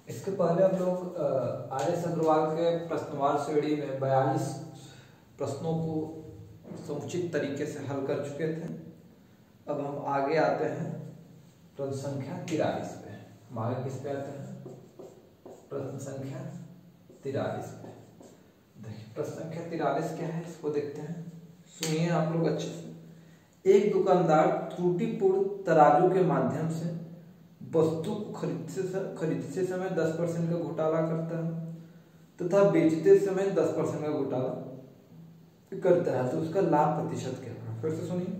इसके पहले हम लोग आर.एस. अग्रवाल के प्रश्नवार श्रेणी में 42 प्रश्नों को समुचित तरीके से हल कर चुके थे। अब हम आगे आते हैं प्रश्न संख्या 43 पे। हम आगे किस पे आते हैं? प्रश्न संख्या 43 पे। देखिए प्रश्न संख्या 43 क्या है, इसको देखते हैं। सुनिए आप लोग अच्छे से। एक दुकानदार त्रुटिपूर्ण तराजू के माध्यम से वस्तु को खरीदते समय 10% का घोटाला करता है तथा बेचते समय 10% का घोटाला करता है, तो उसका लाभ प्रतिशत क्या होगा? फिर से सुनिए।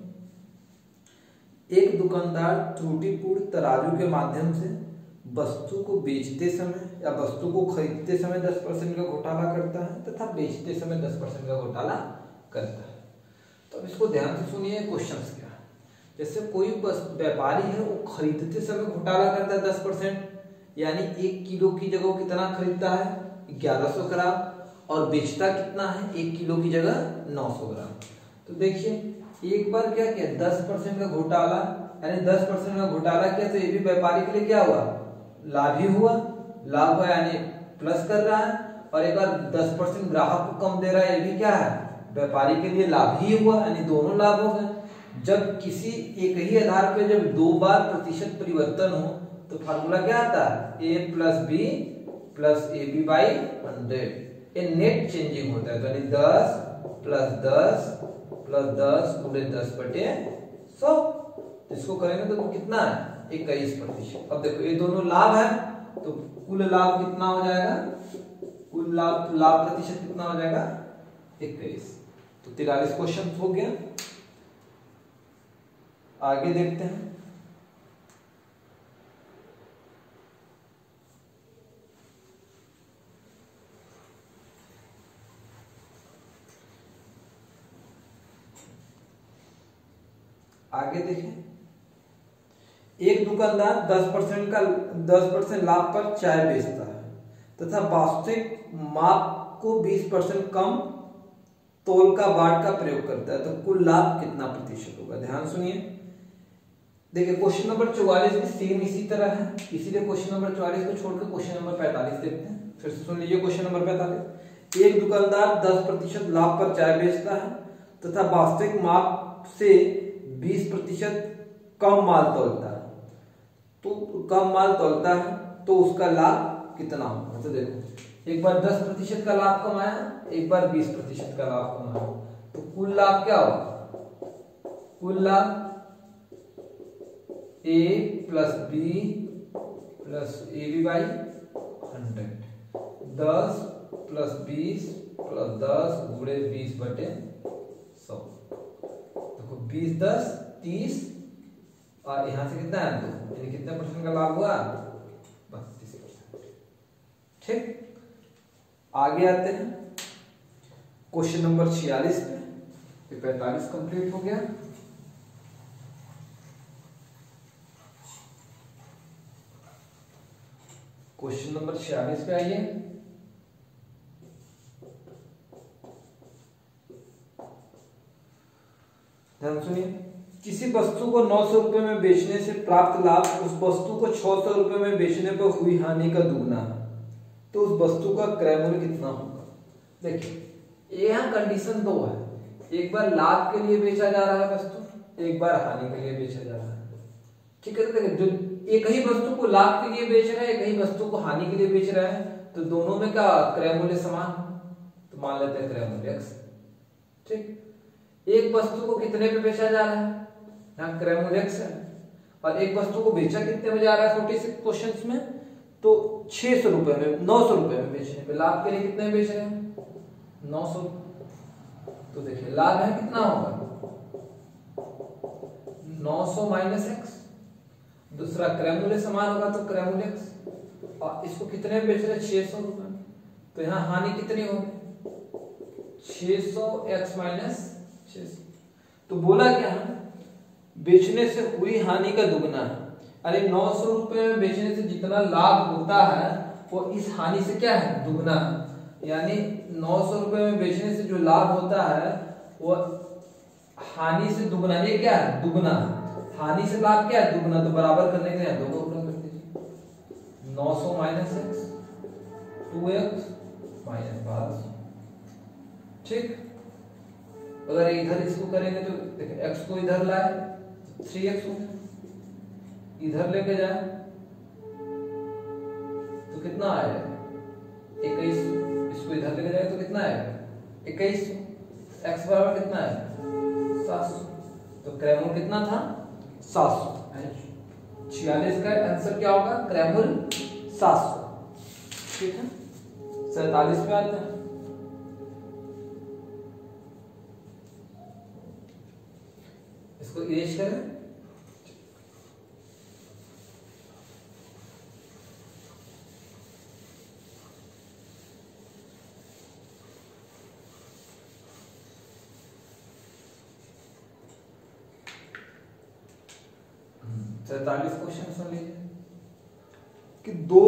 एक दुकानदार त्रुटिपूर्ण तराजू के माध्यम से वस्तु को बेचते समय या वस्तु को खरीदते समय 10% का घोटाला करता है तथा बेचते समय 10% का घोटाला करता है। तो अब इसको ध्यान से सुनिए, क्वेश्चंस क्या है। जैसे कोई व्यापारी है, वो खरीदते समय घोटाला करता है 10%, यानी 1 किलो की जगह कितना खरीदता है? 1100 ग्राम, और बेचता कितना है? 1 किलो की जगह 900 ग्राम। तो देखिए एक बार क्या किया, 10% का घोटाला, यानी 10% का घोटाला किया, तो ये भी व्यापारी के लिए क्या हुआ? लाभ ही हुआ। लाभ हुआ यानी प्लस कर रहा है, और एक बार 10% ग्राहक को कम दे रहा है, ये भी क्या है? व्यापारी के लिए लाभ ही हुआ, यानी दोनों लाभ हो गए। जब किसी एक ही आधार पे जब 2 बार प्रतिशत परिवर्तन हो तो फार्मूला क्या आता है? a plus B plus A B by 100। ये नेट चेंजिंग होता है, तो यानी 10 प्लस 10 प्लस 10 गुणे 10/100। इसको करेंगे तो कितना है? 21%। अब देखो ये दोनों लाभ है, तो कुल लाभ कितना हो जाएगा? कुल लाभ प्रतिशत कितना हो जाएगा? 21। तो 43 क्वेश्चन हो गया। आगे देखते हैं। आगे देखें। एक दुकानदार 10% लाभ पर चाय बेचता है तथा वास्तविक माप को 20% कम तोल का बाट का प्रयोग करता है, तो कुल लाभ कितना प्रतिशत होगा? ध्यान सुनिए। देखिए क्वेश्चन नंबर 44 भी सेम इसी तरह है, इसीलिए क्वेश्चन नंबर 44 को छोड़कर क्वेश्चन नंबर 45 देखते हैं। फिर से सुन लीजिए क्वेश्चन नंबर 45। एक दुकानदार 10% लाभ पर चाय बेचता है तथा वास्तविक माप से 20% कम माल तोलता है, तो कम माल तोलता है तो उसका लाभ कितना होगा? तो देखो एक बार 10% का लाभ कमाया, एक बार 20% का लाभ कमाया, तो कुल लाभ क्या होगा? कुल लाभ a plus B plus A B by 100। 10 plus 20 plus 10 गुणे 20/100। देखो 20 10 30, और यहां से कितना है? 2, यानी कितने % का लाभ हुआ? 32%। ठीक, आगे आते हैं क्वेश्चन नंबर 46 पे। 45 कंप्लीट हो गया। क्वेश्चन नंबर 46 पे आइए। ध्यान सुनिए। किसी वस्तु को 900 रुपए में बेचने से प्राप्त लाभ उस वस्तु को 600 रुपए में बेचने पर हुई हानि का दुगना है, तो उस वस्तु का क्रय मूल्य कितना होगा? देखिए यहाँ कंडीशन 2 है। एक बार लाभ के लिए बेचा जा रहा है वस्तु, एक बार हानि के लिए बेचा जा रहा है। ठीक है, देखिए जो एक ही वस्तु को लाभ के लिए बेच रहा है, एक ही वस्तु को हानि के लिए बेच रहा है, तो दोनों में क्या क्रय मूल्य समान, तो मान लेते हैं क्रय मूल्य x। ठीक, एक वस्तु को कितने पे बेचा जा रहा है? यहाँ क्रय मूल्य x है, और एक वस्तु को बेचा कितने में जा रहा है 46 क्वेश्चंस में? तो 600 रुपए में, 900 रुपए में बेचने में, लाभ के लिए कितने बेच रहे हैं? 900। तो देखिए लाभ है कितना होगा? 900 माइनस x। दूसरा क्रय मूल्य समान होगा, तो क्रय मूल्य x, और इसको कितने बेच रहे हैं? 600 रुपए। तो यहाँ हानि कितनी होगी? 600x minus 600। तो बोला क्या है? बेचने से हुई हानि का दुगना है। अरे 900 रुपए में बेचने से जितना लाभ होता है वो इस हानि से क्या है? दुगना है। यानी 900 रुपए में बेचने से जो लाभ होता है वो हानि से दुगना, ये क्या है? दुगना। हानि से लाभ क्या है? दुगना। तो बराबर करने के लिए 2 को गुणा कर दीजिए। 900 माइनस एक्स 2x माइनस 1200। ठीक, अगर इधर इसको करेंगे तो देखिए x को इधर लाए 3x हो गया, इधर लेके जाए तो कितना आएगा 21, इसको इधर लेके जाए तो कितना आएगा 21, x बराबर कितना है 700, तो क्रैमूल कितना था 700। 46 का आंसर क्या होगा क्रैमूल 700। ठीक है, 47 पे आते हैं। इसको इरेज करें। सैतालीस क्वेश्चन सुन लीजिए कि दो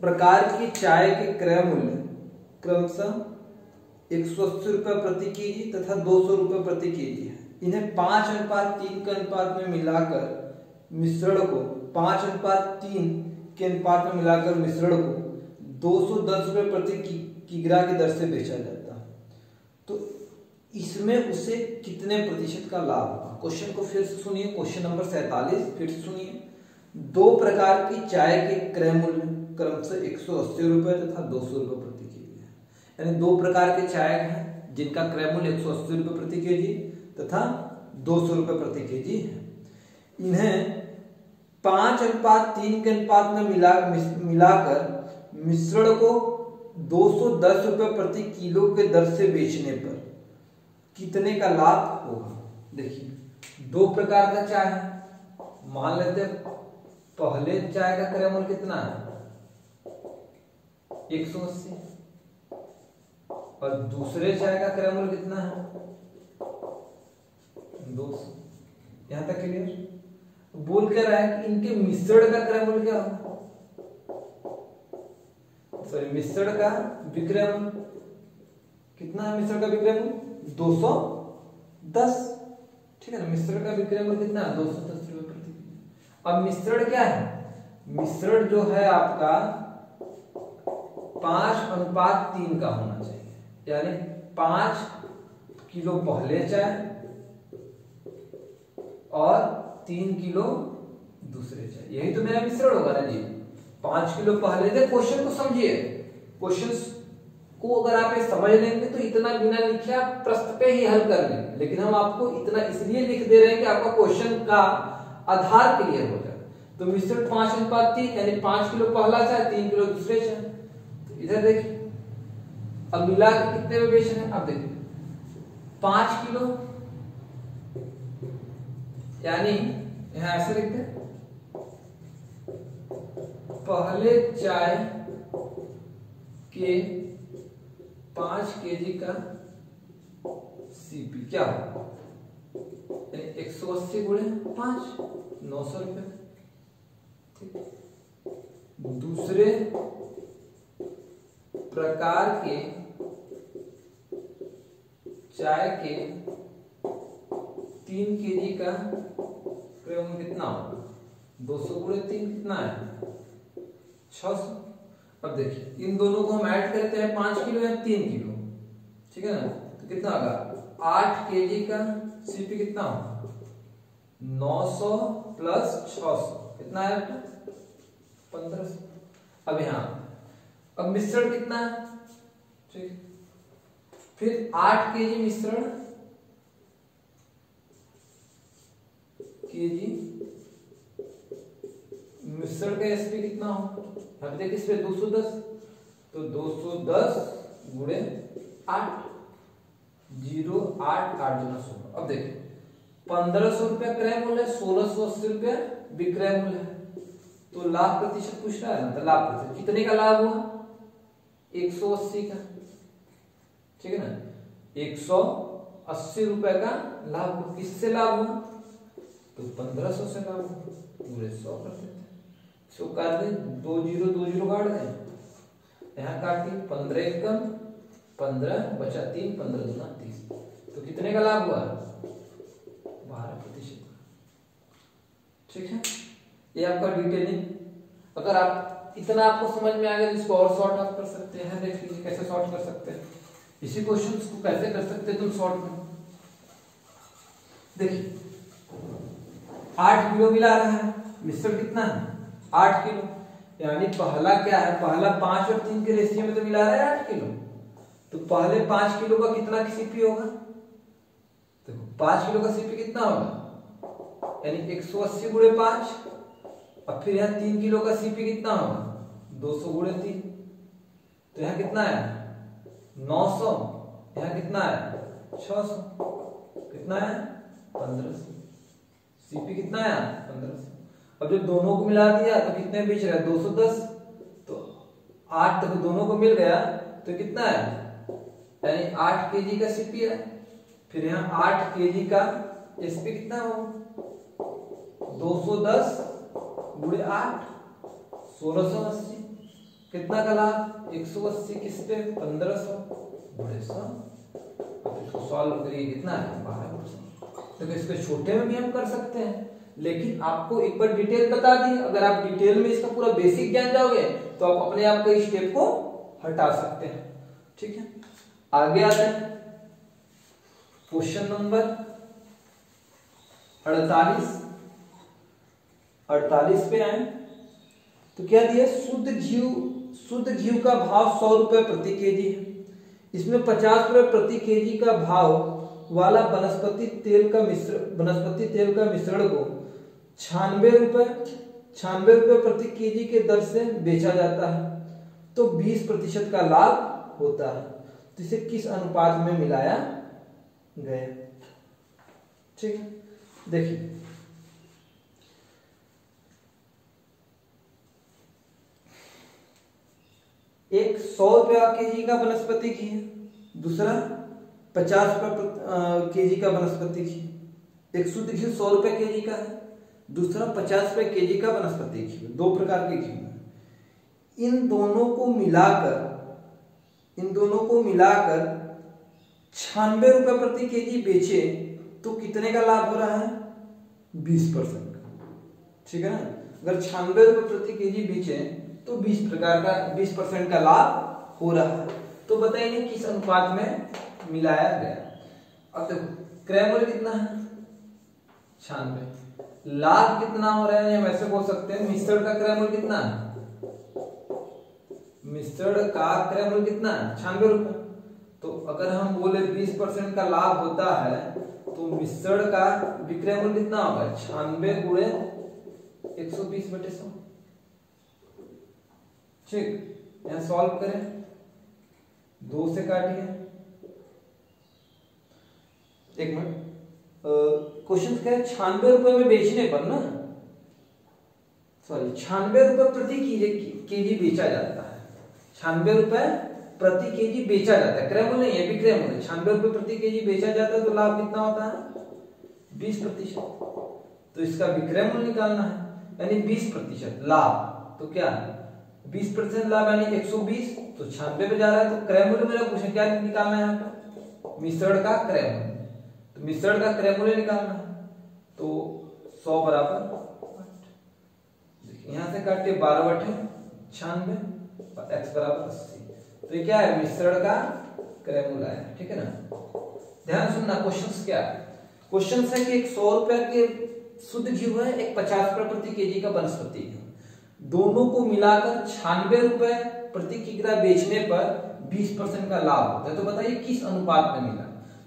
प्रकार की चाय के क्रय मूल्य क्रमशः 180 रुपए प्रति केजी तथा 200 रुपए प्रति केजी है। इन्हें 5:3 के अनुपात में मिलाकर मिश्रण को 5:3 के अनुपात में मिलाकर मिश्रण को 210 रुपए प्रति किग्रा की दर से बेचा जाता है। तो इसमें उसे कितने प्रतिशत का लाभ होगा? क्वेश्चन को फिर से सुनिए, क्वेश्चन नंबर 47 फिर से सुनिए। दो प्रकार की चाय के क्रय मूल्य क्रमशः 180 रुपए तथा 200 रुपए प्रति केजी है। यानी दो प्रकार के चाय हैं जिनका क्रय मूल्य 180 रुपए प्रति केजी तथा 200 रुपए प्रति केजी है। इन्हें 5:3 के अनुपात में मिलाकर मिश्रण को 210 रुपए प्रति किलो के दर से बेचने पर कितने का लाभ होगा? देखिए दो प्रकार का चाय है, मान लेते पहले चाय का क्रय मूल्य कितना है 180 और दूसरे चाय का क्रय मूल्य कितना है 200। यहां तक क्लियर? बोल क्या रहा है कि इनके मिश्रण का क्रय मूल्य क्या होगा, सॉरी मिश्रण का विक्रय मूल्य कितना है? मिश्रण का विक्रय मूल्य 210। ठीक है ना, मिश्रण का विक्रय मूल्य कितना है 210 रुपए प्रति किलो। अब मिश्रण क्या है? मिश्रण जो है आपका 5:3 का होना चाहिए, यानी 5 किलो पहले चाय और 3 किलो दूसरे चाय, यही तो मेरा मिश्रण होगा ना जी। 5 किलो पहले से क्वेश्चन को समझिए, क्वेश्चन को अगर आप ये समझ लेंगे तो इतना बिना लिखे आप प्रश्न पे ही हल कर लेंगे, लेकिन हम आपको इतना इसलिए लिख दे रहे हैं कि आपका क्वेश्चन का आधार क्लियर हो जाए। तो मिश्रण 5:3 यानी 5 किलो पहला चाय 3 किलो दूसरे चाय। तो इधर देखिए अब मिला के कितने में बेच रहे हैं, अब देखिए 5 किलो यानी यहां ऐसे लिखते हैं पहले चाय के 5 केजी का सीपी क्या होगा 180 गुणे 5 900 रुपए। दूसरे प्रकार के चाय के 3 केजी का क्रय मूल्य कितना होगा 200 गुणे 3 कितना है 600। अब देखिए इन दोनों को हम ऐड करते हैं 5 किलो या 3 किलो, ठीक है ना, तो कितना होगा 8 केजी का सीपी कितना होगा 900 प्लस 600 कितना है 1500। अब यहाँ अब मिश्रण कितना है, ठीक, फिर 8 केजी मिश्रण मिश्रण का एसपी कितना हो, अब देखिए इस पे 210 तो 210 गुणे 8 0 8 8 गुना 16। अब देखिए 1500 रुपया क्रय मूल्य है, 1680 रुपया विक्रय मूल्य है, तो लाभ प्रतिशत पूछ रहा है ना, तो लाभ प्रतिशत कितने का लाभ हुआ 180 का, ठीक है ना, 180 रुपए का लाभ हुआ। किससे लाभ हुआ तो 1500 से लाभ हुआ, पूरे 100 कर देते हैं, इसको काट दें 2 0 काट दें, यहाँ काट दिए 15 एकम 15 बचा 3 15 दूना 30, तो कितने का लाभ हुआ 12%। ठीक है, ये आपका डिटेलिंग। अगर आप इतना आपको समझ में आ गया, इसको और सॉर्ट आप कर सकते हैं। देख लीजिए कैसे सॉर्ट कर सकते हैं, इसी क्वेश्चन को कैसे कर सकते हैं तुम शॉर्ट में। देखिए 8 किलो मिला रहा है, मिश्रण कितना है 8 किलो, यानी पहला क्या है, पहला 5 और 3 के रेशियो में तो मिला रहा है 8 किलो, तो पहले 5 किलो का कितना सीपी होगा, देखो 5 किलो का सीपी कितना होगा, यानी 180 गुणे 5, और फिर यहाँ 3 किलो का सीपी कितना होगा 200 गुणे 3, तो यहाँ कितना है 900, यहाँ कितना है 600, कितना है 1500, सीपी कितना है 1500। अब जब दोनों को मिला दिया तो कितने बीच रहा है 210, तो 8 तक दोनों को मिल गया तो कितना है, यानी 8 केजी का सीपी है। फिर यहाँ 8 केजी का एसपी कितना हो 210 गुणे 8 1680, कितना का लाभ 180 किस पे 1500 गुणे 100, इसको सॉल्व करिए कितना है 12%। तो इसको छोटे में भी हम कर सकते हैं, लेकिन आपको एक बार डिटेल बता दी, अगर आप डिटेल में इसका पूरा बेसिक जान जाओगे तो आप अपने आप के स्टेप को हटा सकते हैं। ठीक है, आगे आते हैं क्वेश्चन नंबर 48 पे आए तो क्या दिया, शुद्ध घी का भाव 100 रुपए प्रति केजी है, इसमें 50 रुपए प्रति केजी का भाव वाला वनस्पति तेल का मिश्रण को 96 रुपए प्रति केजी के दर से बेचा जाता है, तो 20% का लाभ होता है, तो इसे किस अनुपात में मिलाया गया। ठीक है, देखिए एक 100 रुपया केजी का वनस्पति घी है, दूसरा 50 रुपए केजी का वनस्पति घी, एक शुद्ध घी 100 रुपए केजी का है, दूसरा 50 रुपए केजी का वनस्पति घी, दो प्रकार के घी है। इन दोनों को मिलाकर 96 रुपए प्रति केजी बेचे तो कितने का लाभ हो रहा है 20% का। ठीक है ना, अगर 96 रुपए प्रति केजी बेचे तो 20% का लाभ हो रहा है। तो बताइए किस अनुपात में मिलाया गया। अब देखो क्रय कितना है 96, लाभ कितना हो रहा है, हम ऐसे बोल सकते हैं मिश्रण का क्रय मूल्य कितना है, मिश्रण का क्रय मूल्य कितना है 96 रुपए, तो अगर हम बोले 20% का लाभ होता है तो मिश्रण का विक्रय मूल्य कितना होगा 96 गुणे 120/100। ठीक, यहां सॉल्व करें, 2 से काटिए, एक मिनट, क्वेश्चन क्या है 96 रुपए में बेचने पर ना, सॉरी 96 रुपए प्रति केजी बेचा जाता है, 96 रुपए प्रति केजी बेचा जाता है, क्रय मूल्य नहीं है, विक्रय मूल्य 96 रुपए प्रति केजी बेचा जाता है, तो लाभ कितना होता है 20%, तो इसका विक्रय मूल्य निकालना है, यानी 20% लाभ, तो क्या है 20% लाभ यानी 120, तो 96 पे जा रहा है, तो क्रय मूल्य मेरा क्वेश्चन क्या निकालना है यहाँ पर, मिश्रण का क्रय मूल्य, तो मिश्रण का क्रय मूल्य निकालना है, तो 100 बराबर 8, यहां से काटिए 12/96 और x बराबर 80, तो ये क्या है मिश्रण का क्रय मूल्य है। ठीक है ना, ध्यान सुनना, क्वेश्चंस क्या है, क्वेश्चंस है कि एक 100 रुपए के शुद्ध घी है, एक 50 रुपए प्रति केजी का वनस्पति है, दोनों को मिलाकर 96 रुपए प्रति किग्रा बेचने पर 20% का लाभ होता है, तो बताइए किस अनुपात में मिला।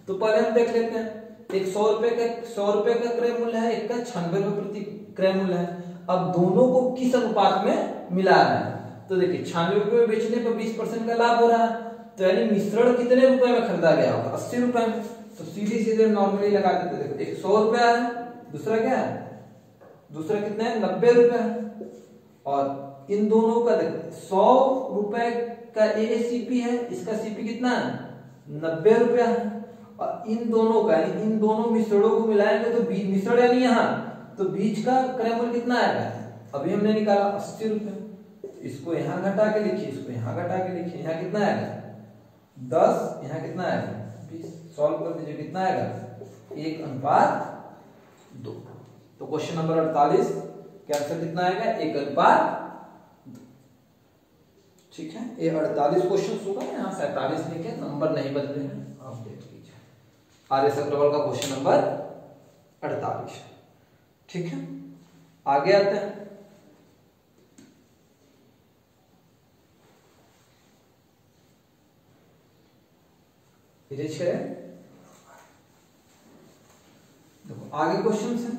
तो पहले हम देख लेते हैं, एक 100 रुपए का क्रय मूल्य है, एक का 96 रुपए प्रति क्रय मूल्य है, अब दोनों को किस अनुपात में मिला रहा है, तो देखिए 96 रुपए में बेचने पर 20% का लाभ हो रहा है, तो यानी मिश्रण कितने रुपए में खरीदा गया होगा 80 रुपए में, तो सीधे नॉर्मली लगा देते, देखो एक 100 रुपया है, दूसरा क्या है, दूसरा कितना है 90 रुपए है, और इन दोनों का देखो 100 रुपए का ये सीपी है, इसका सीपी कितना है 90 रुपया है, और इन दोनों का इन दोनों मिश्रणों को मिलाएंगे तो मिश्रण यानी यहाँ, तो बीच का क्रय मूल्य कितना आएगा, अभी हमने निकाला 80 रुपए, इसको यहाँ घटा के लिखिए, इसको यहाँ घटा के लिखिए, यहाँ कितना आएगा 10, यहाँ कितना आएगा 20, सॉल्व कर दीजिए, कितना आएगा 1:2। तो क्वेश्चन नंबर 48 के आंसर कितना आएगा 1:2। ठीक है, ये 48 क्वेश्चन होगा, यहाँ 47 लिखे, नंबर नहीं बदले हैं, आप देख लीजिए। आर.एस. अग्रवाल का क्वेश्चन नंबर 48। ठीक है, आगे आते हैं। देखो आगे क्वेश्चन है।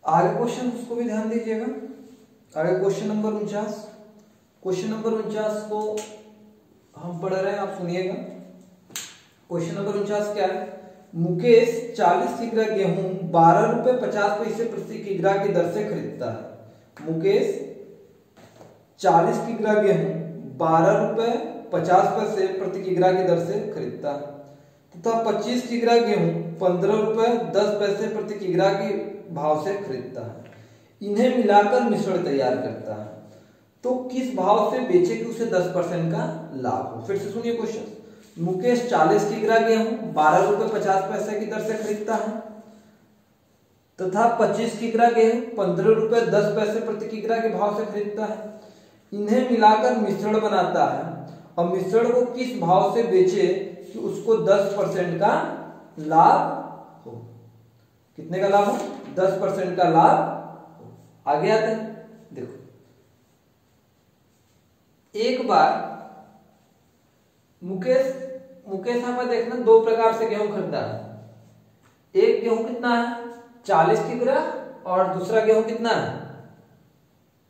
आगे क्वेश्चन को भी ध्यान दीजिएगा। आगे क्वेश्चन नंबर 49। क्वेश्चन नंबर 49 को हम पढ़ रहे हैं, आप सुनिएगा। क्वेश्चन नंबर 49 क्या है? मुकेश 40 किग्रा गेहूं 12 रुपए 50 पैसे प्रति किग्रा की दर से खरीदता है। मुकेश 40 किग्रा गेहूं 12 रुपए 50 पैसे प्रति किग्रा की दर से खरीदता है तथा 25 किग्रा गेहूं 15 रुपए 10 पैसे प्रति किग्रा की भाव से खरीदता है। इन्हें मिलाकर मिश्रण तैयार करता है, तो किस भाव से बेचे कि उसे 10% का लाभ हो? फिर से सुनिए क्वेश्चन। मुकेश 40 किग्रा गेहूं 12 रुपए 50 पैसे की दर से खरीदता है तथा 25 किग्रा गेहूं 15 रुपए 10 पैसे प्रति किग्रा के भाव से खरीदता है। इन्हें मिलाकर मिश्रण बनाता है और मिश्रण को किस भाव से बेचे कि उसको 10% का लाभ हो? कितने का लाभ हो? 10% का लाभ हो। आगे आते हैं। देखो, एक बार मुकेश यहां पर देखना, दो प्रकार से गेहूं खरीदा है। एक गेहूं कितना है? 40 किग्रा और दूसरा गेहूं कितना है?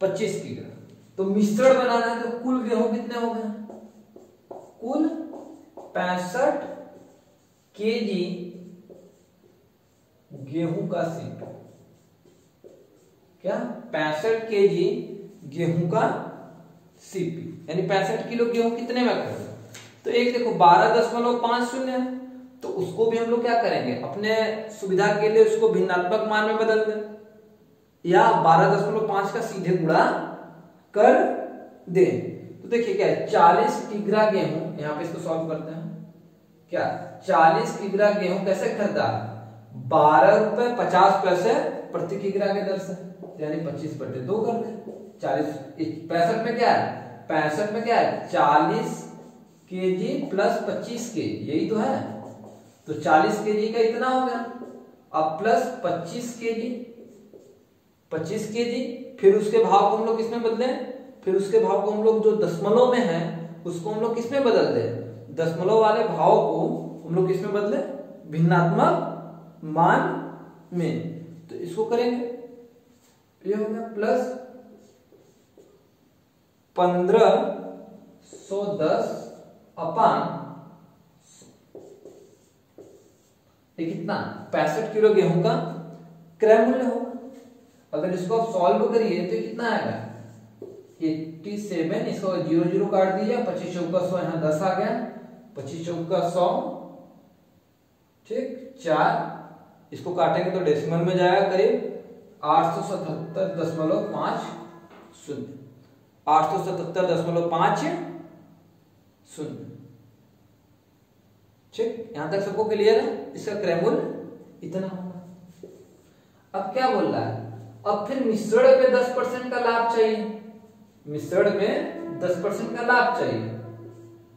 25 किग्रा। तो मिश्रण बनाना है, तो कुल गेहूं कितने हो गए? कुल 65 केजी गेहूं का सीप। क्या? 65 केजी गेहूं का सीपी, यानी 65 किलो गेहूं कितने में कर? तो एक देखो 12.50 है, तो उसको भी हम लोग क्या करेंगे, अपने सुविधा के लिए उसको भिन्नात्मक मान में बदल दें या 12.5 का सीधे गुणा कर दें। तो देखिए क्या है, 40 किग्रा गेहूं, यहां पे इसको सॉल्व करते हैं। क्या 40 किग्रा गेहूं कैसे खरीदा? 12 रुपए 50 पैसे प्रति किग्रा के दर से, यानी 25/2 कर दे। 40 65 में क्या है? 65 में क्या है? 40 केजी प्लस 25 केजी, यही तो है। तो 40 केजी का इतना हो गया, अब प्लस 25 केजी, फिर उसके भाव को हम लोग किसमें बदले? फिर उसके भाव को हम लोग जो दशमलव में है उसको हम लोग किसमें बदल दे? दशमलव वाले भाव को हम लोग किसमें बदले? भिन्नात्मक मान में। तो इसको करेंगे, ये हो गया प्लस 1510 अपान ये कितना? 65 किलो गेहूं का क्रय मूल्य होगा। अगर इसको आप सॉल्व करिए तो कितना आएगा? 87, इसको 0 काट दीजिए, 25 चौका 100, यहाँ 10 आ गया, 25 चौका 100, ठीक 4, इसको काटेंगे तो डेसिमल में जाएगा करीब 877.50, 877.50। ठीक, यहां तक सबको क्लियर है? इसका क्रय मूल्य इतना होगा। अब क्या बोल रहा है? अब फिर मिश्रण पे 10% का लाभ चाहिए। मिश्रण में 10% का लाभ चाहिए,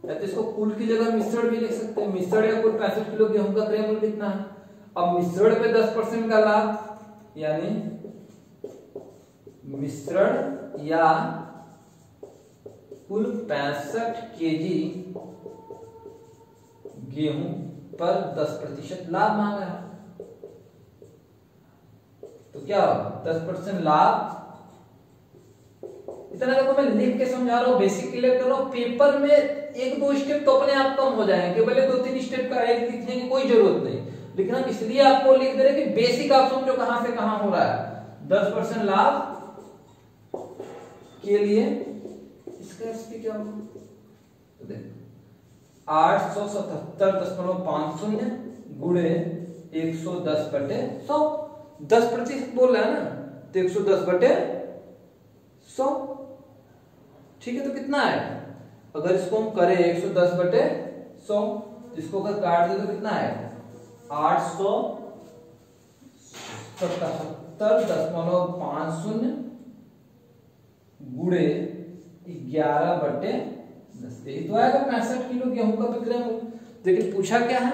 या तो इसको कुल की जगह मिश्रण भी लिख सकते हैं। मिश्रण या कुल 65 किलो गेहूं का क्रय मूल्य कितना है? अब मिश्रण पे 10% का लाभ, यानी मिश्रण या कुल 65 केजी गेहूं पर 10% लाभ मांगा है। तो क्या होगा? 10% लाभ, इतना देखो मैं लिख के समझा रहा हूं, बेसिक क्लियर कर रहा हूं। पेपर में 1-2 स्टेप तो अपने आप कम हो जाएंगे, केवल 2-3 स्टेप का एक लिखने की कोई जरूरत नहीं, लेकिन हम इसलिए आपको लिख दे रहे कि बेसिक आप समझो कहां से कहां हो रहा है। 10% लाभ के लिए इसका एसपी क्या होगा? तो देखो 877.50 गुणे 110/100, 10% बोल रहा है ना, तो 110/100। ठीक है, तो कितना है? अगर इसको हम करें 110 बटे 100, इसको अगर काट दे तो कितना आएगा 877.50 गुणे 11 बटे 10, यही तो आएगा 65 किलो गेहूं का विक्रय मूल्य। लेकिन पूछा क्या है,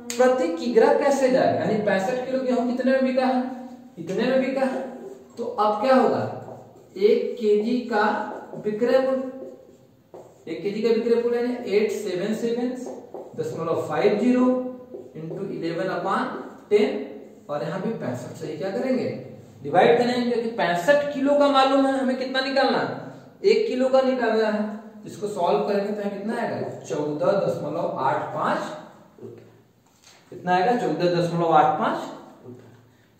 प्रति किग्रा कैसे जाएगा, यानी 65 किलो गेहूं कितने में बिका है, इतने में बिका है। तो अब क्या होगा, 1 केजी का विक्रय मूल्य, 1 केजी का विक्रय मूल्य यानी 877.50 इंटू 11/10, और यहाँ भी 65 से ही क्या करेंगे डिवाइड करेंगे, कि 65 किलो का मालूम है, हमें कितना निकालना है 1 किलो का निकालना है। इसको सॉल्व करेंगे तो कितना आएगा 14.85 रुपए, कितना आएगा 14.85 रुपए,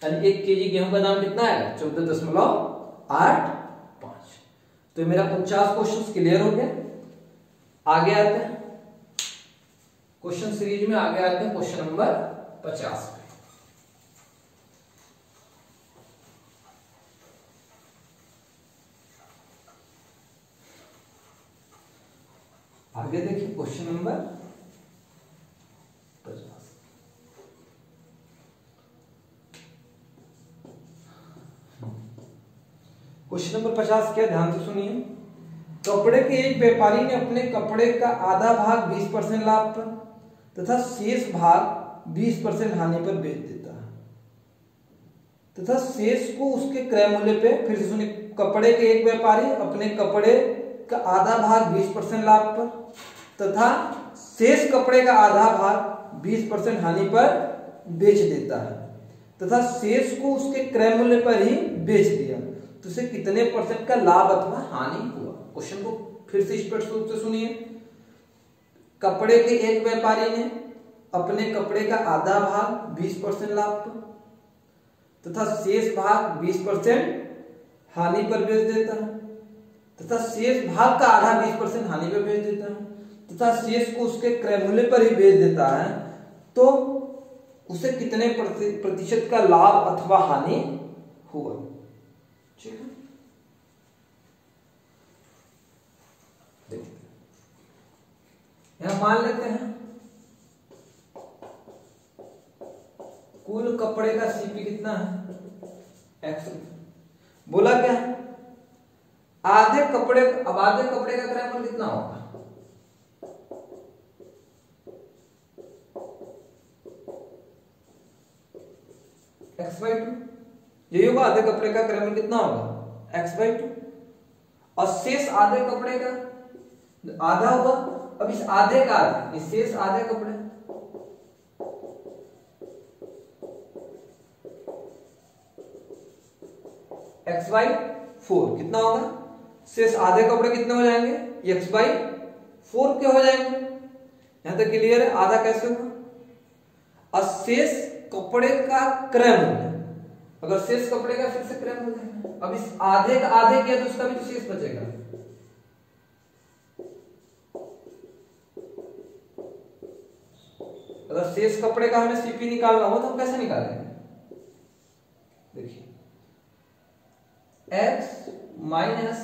यानी 1 केजी गेहूं का दाम कितना आएगा 14.85। तो मेरा 50 क्वेश्चन क्लियर हो गया। आगे आते हैं क्वेश्चन सीरीज में, आगे आते हैं क्वेश्चन नंबर 50 पे। आगे देखिए क्वेश्चन नंबर 50। क्वेश्चन नंबर 50 क्या, ध्यान से सुनिए। कपड़े के एक व्यापारी ने अपने कपड़े का आधा भाग 20% लाभ पर तथा शेष भाग 20% हानि पर बेच देता है, तथा शेष को उसके क्रय मूल्य पे, फिर से सुनिए, कपड़े के एक व्यापारी अपने कपड़े का आधा भाग 20% लाभ पर तथा शेष कपड़े का आधा भाग 20% हानि पर बेच देता है, तथा शेष को उसके क्रय मूल्य पर ही बेच दिया, तो उसे कितने % का लाभ अथवा हानि हुआ। क्वेश्चन को फिर से स्पष्ट रूप से सुनिए। कपड़े के एक व्यापारी ने अपने कपड़े का आधा भाग 20% लाभ पर तथा शेष भाग 20% हानि पर बेच देता है, तथा शेष भाग का आधा 20% हानि पर बेच देता है, तथा शेष को उसके क्रय मूल्य पर ही बेच देता है, तो उसे कितने प्रतिशत का लाभ अथवा हानि हुआ। ठीक है, यहां मान लेते हैं कुल कपड़े का सीपी कितना है x। बोला क्या है, आधे कपड़े, अब आधे कपड़े का क्रय मूल्य कितना होगा x/2, यही होगा, आधे कपड़े का क्रय मूल्य कितना होगा x/2, और शेष आधे कपड़े का आधा होगा। अब इस आधे का आधा, इस शेष आधे कपड़े, x/4 कितना होगा, शेष आधे कपड़े कितने हो जाएंगे, x/4 के हो जाएंगे। यहां तक क्लियर है, आधा कैसे होगा, और शेष कपड़े का क्रय मूल्य, अगर शेष कपड़े का फिर से क्रय मूल्य, अब इस आधे का आधे किया तो उसका भी तो शेष बचेगा, अगर शेष कपड़े का हमें सीपी निकालना हो तो हम कैसे निकालेंगे, देखिए x माइनस,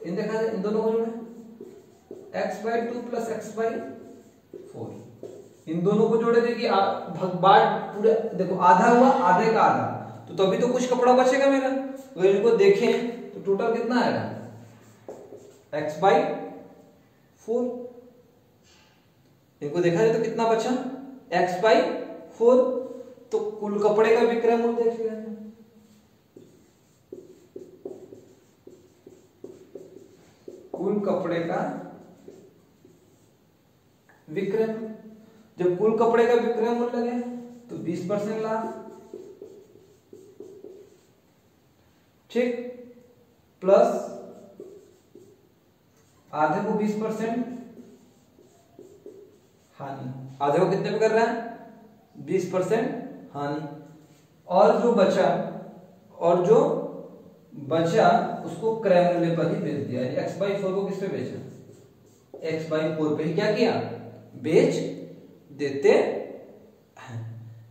इन देखा जाए इन दोनों को जोड़े x/2 प्लस x/4, इन दोनों को जोड़े देखिए भगबाट पूरे, देखो आधा हुआ, आधे का आधा, तो तभी तो कुछ कपड़ा बचेगा मेरा। अगर इनको देखें तो टोटल कितना आएगा x/4, इनको देखा जाए तो कितना बचा x/4, तो कुल कपड़े का विक्रय मूल्य देखिएगा, कुल कपड़े का विक्रय, जब कुल कपड़े का विक्रय मूल्य लगे तो 20% लाभ, ठीक, प्लस आधे को 20% हानि, आधे को कितने पे कर रहा है 20% हानि, और जो बचा उसको क्रय मूल्य पर ही बेच दिया, x/4 को किस पे बेचा, x/4 पे ही क्या किया, बेच देते हैं।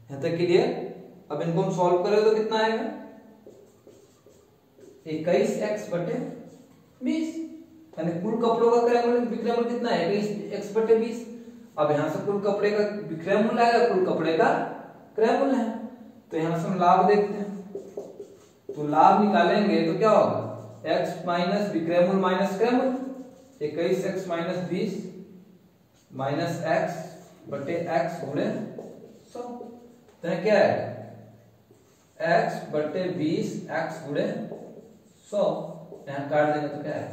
यहां तक क्लियर। अब इनको हम सॉल्व करें तो कितना आएगा 21x/20, यानी कुल कपड़ों का क्रय मूल्य विक्रय मूल्य कितना है, x/20। अब यहाँ से कुल कपड़े का विक्रय मूल्य आएगा, कुल कपड़े का क्रय मूल्य है। तो यहाँ से हम लाभ देखते हैं, तो लाभ निकालेंगे तो क्या होगा, x माइनस विक्रय मूल्य माइनस क्रय मूल्य, 21x माइनस 20 माइनस x बटे x गुणे 100। तो यहाँ क्या है, x बटे 20 x गुणे 100। यहाँ काट देंगे तो क्या है,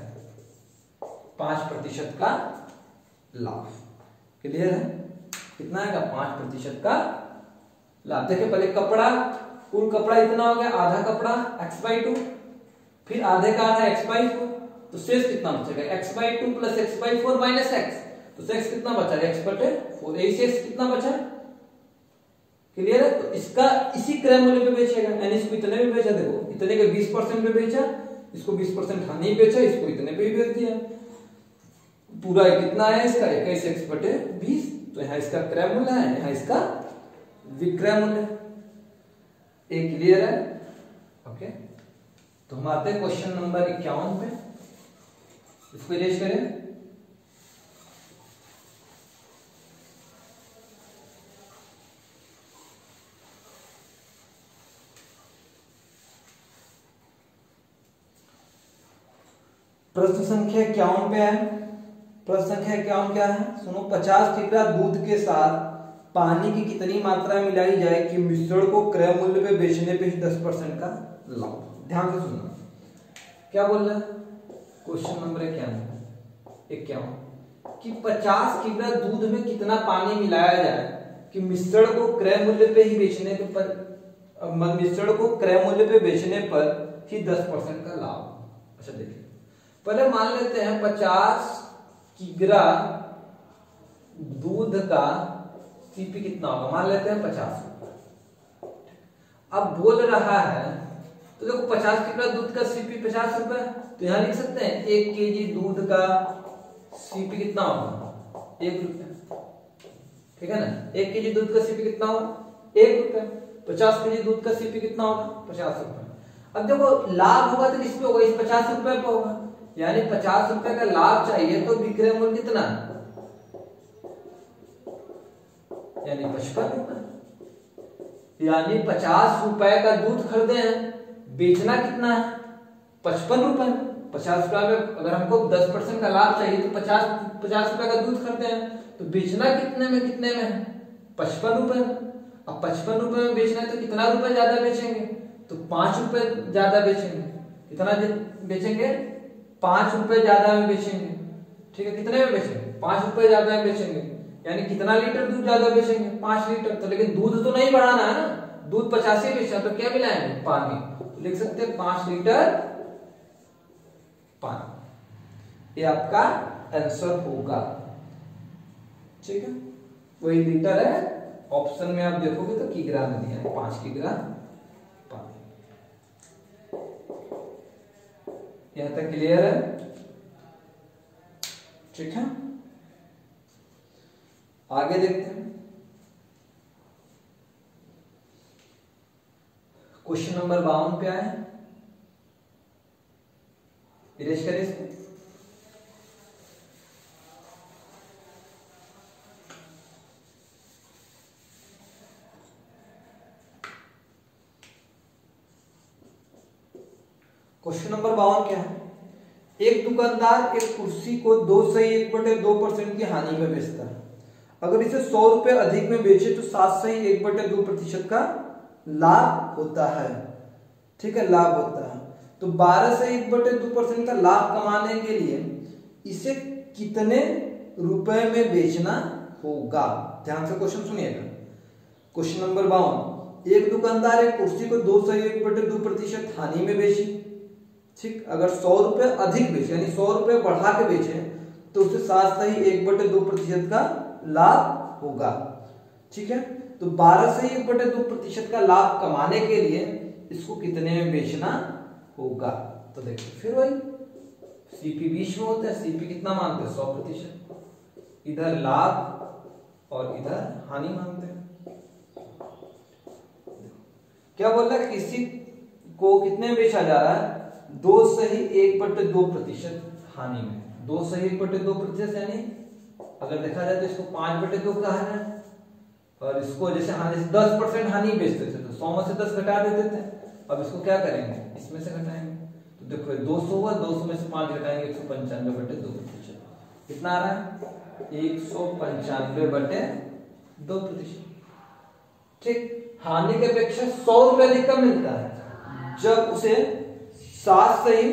5% का लाभ। क्लियर है, कितना आएगा, 5% का लाभ। देखिए पहले कपड़ा, कुल कपड़ा इतना हो गया, आधा कपड़ा x/2, फिर आधे का आधा x/4, तो शेष कितना बचेगा, x/2 plus x/4 minus x, तो शेष कितना बचा, x/4। यही शेष कितना बचा, क्लियर है। तो इसका इसी क्रय मूल्य पे बेचेगा, यानी इसको इतने में बेचा, देखो इतने के 20% पे बेचा, इसको 20% हानि बेचा, इसको इतने पे ही बेच दिया। पूरा कितना है इसका, 21x/20। तो यहाँ इसका क्रय मूल्य है, यहाँ इसका विक्रय मूल्य। एक क्लियर है, ओके। तो हम आते हैं क्वेश्चन नंबर 51 पे, इसको इरेज करें। प्रश्न संख्या 51 पे है। प्रश्न संख्या 51 क्या है, सुनो। 50 किग्रा दूध के साथ पानी की कितनी मात्रा मिलाई जाए कि मिश्रण को क्रय मूल्य पे बेचने पे ही 10% का लाभ। ध्यान से सुनना क्या बोल रहा है, क्वेश्चन नंबर 51 कि 50 किग्रा दूध में कितना पानी मिलाया जाए कि मिश्रण को क्रय मूल्य पे ही बेचने पर, मिश्रण को क्रय मूल्य पे बेचने पर ही 10% का लाभ। अच्छा देखिए, पहले मान लेते हैं 50 किग्रा दूध का सीपी कितना होगा, मान लेते हैं 50। अब बोल रहा है तो देखो 50 किग्रा दूध का सीपी 50 रुपए, तो यहां लिख सकते हैं 1 केजी दूध का सीपी कितना होगा, 1 रुपए। ठीक है ना, 1 केजी दूध का सीपी कितना होगा, 1 रुपए। 50 केजी दूध का सीपी कितना होगा, 50 रुपए। अब देखो लाभ होगा तो किस पे होगा, इस 50 रुपए पे होगा, यानी 50 रुपए का लाभ चाहिए तो विक्रय मूल्य कितना, यानी 55 रुपए। यानी 50 रुपए का दूध खरीदे हैं, बेचना कितना है, 55 रुपए। 50 रुपए में अगर हमको 10% का लाभ चाहिए तो 50 रुपए का दूध खरीदे हैं, तो बेचना कितने में है, 55 रुपए। अब 55 रुपए में बेचना है तो कितना रुपए ज्यादा बेचेंगे, तो 5 रुपए ज्यादा बेचेंगे। कितना बेचेंगे, 5 रुपए ज्यादा में बेचेंगे। ठीक है, कितने में बेचेंगे, 5 रुपए ज्यादा में बेचेंगे। यानी कितना लीटर दूध ज्यादा बेचेंगे, 5 लीटर। तो लेकिन दूध तो नहीं बढ़ाना है ना, दूध 50 ही बेचना, तो क्या मिलाएंगे, पानी। तो लिख सकते हैं 5 लीटर पानी। ये आपका आंसर होगा। ठीक है, वही लीटर है, ऑप्शन में आप देखोगे तो किग्रा में दिया है, 5 किग्रा पानी। यहां तक क्लियर है, ठीक है। आगे देखते हैं क्वेश्चन नंबर 52 पे आए, इरेज करें इसको। क्वेश्चन नंबर 52 क्या है, एक दुकानदार एक कुर्सी को 2/1/2% की हानि में बेचता है। अगर इसे 100 रुपए अधिक में बेचे तो 7/1/2% का लाभ होता है। ठीक है, लाभ होता है। तो 12/1/2% का लाभ कमाने के लिए इसे कितने रुपए में बेचना होगा। ध्यान से क्वेश्चन सुनिएगा। क्वेश्चन नंबर 52, एक दुकानदार एक कुर्सी को 2/1/2% हानि में बेची। ठीक, अगर 100 रुपए अधिक बेचे, यानी 100 रुपए बढ़ा के बेचे, तो उसे 7/1/2% का लाभ होगा। ठीक है, तो 12/1/2% का लाभ कमाने के लिए इसको कितने में बेचना होगा। तो देखिए फिर वही सीपी 20 में होता है, सीपी कितना मानते हैं, 100%। इधर लाभ और इधर हानि मानते हैं। क्या बोल रहा है, किसी को कितने में बेचा जा रहा है, 2/1/2% हानि में। 2 सही 1/2%, यानी अगर देखा जाए तो इसको 5/2 कहा है, और इसको जैसे हानि 10% हानि बेचते थे तो 100 में से 10 घटा देते थे। अब इसको क्या करेंगे, इसमें से घटाएंगे, तो देखो 200 हुआ, 200 में से 5 घटाएंगे 195/2%। कितना आ रहा है, 195/2%। ठीक, हानि की अपेक्षा 100 रुपए अधिक कम मिलता है जब उसे 7 सही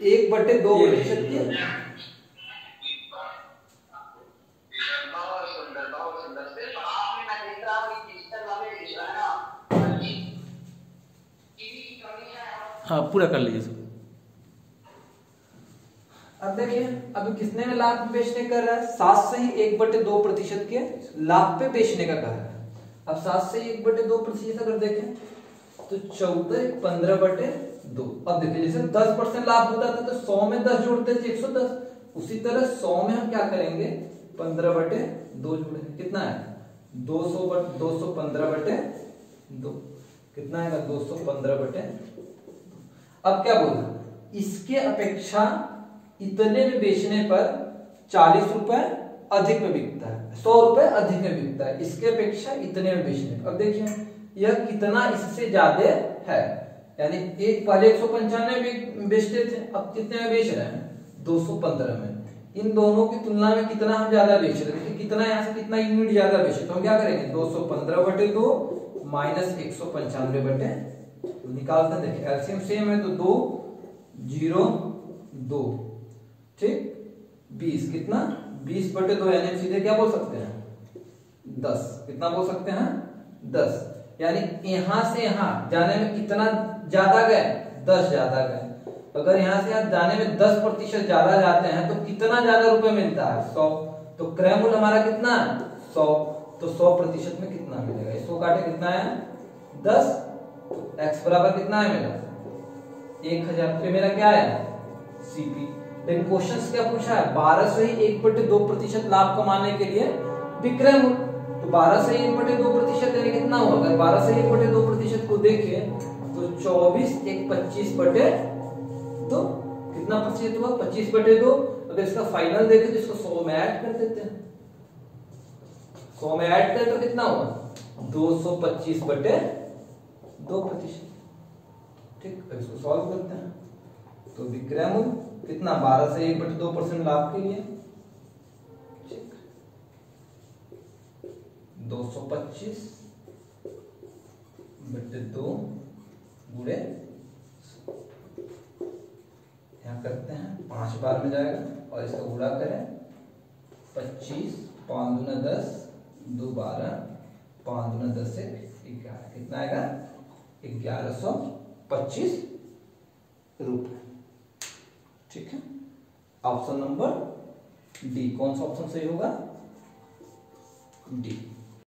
1/2% की हाँ पूरा कर लीजिए सर। अब देखिए अभी कितने में लाभ बेचने कर रहा है, 7 से ही 1/2% के लाभ पे बेचने का कहा है। अब 7 से 1/2% अगर देखें तो 14 15/2। अब देखिए जैसे 10% लाभ होता था तो 100 में 10 जोड़ते थे 110, उसी तरह 100 में हम क्या करेंगे 15/2 जोड़ेंगे। कितना है 215/2। कितना आएगा 215/2। अब क्या बोला, इसके अपेक्षा इतने में बेचने पर 40 रुपए अधिक में बिकता है, 100 रुपए अधिक में बिकता है, इसके अपेक्षा इतने में बेचने पर। अब देखिए यह कितना इससे ज्यादा है, यानी एक पहले 195 बेचते थे, अब कितने में बेच रहे हैं 215 में। इन दोनों की तुलना में कितना हम ज्यादा बेच रहे हैं, कितना यहाँ से कितना यूनिट ज्यादा बेचे, तो हम क्या करेंगे 215/2 माइनस 195/2 निकालते हैं। देखिए एलसीएम सेम है तो 2 0 2, ठीक 20, कितना 20/2, यानी सीधे क्या बोल सकते हैं 10। कितना बोल सकते हैं 10, यानी यहां से यहां जाने में कितना ज्यादा गए 10 ज्यादा गए। अगर यहां से यहां जाने में 10% ज्यादा जाते हैं तो कितना ज्यादा रुपए मिलता है 100। तो क्रय मूल्य हमारा कितना है 100, तो 100% में कितना मिलेगा, 100 काटे कितना है 10, तो x बराबर कितना है मेरा 1000। तो मेरा क्या है सीपी। लेकिन क्वेश्चन क्या पूछा है, 12 से ही 1/2% लाभ कमाने के लिए विक्रय मूल्य, तो 12 से 1/2% यानी कितना हुआ, अगर 12 से 1/2% को देखें तो 24 1 25/2, कितना प्रतिशत हुआ 25/2। अगर इसका फाइनल देखें तो इसको 100 में ऐड कर देते हैं, 100 में ऐड करें तो कितना हुआ 225/2%। ठीक, अब इसको सॉल्व करते हैं तो विक्रय मूल्य कितना 12 से 1/2% लाभ के लिए 225/2 गुणे, यहां करते हैं 5 बार में जाएगा और इसका गुणा करें 25 5 दूना 10 2 12 5 दूना 10 से 11, कितना आएगा 1125 रुपए। ठीक है, ऑप्शन नंबर डी, कौन सा ऑप्शन सही होगा डी।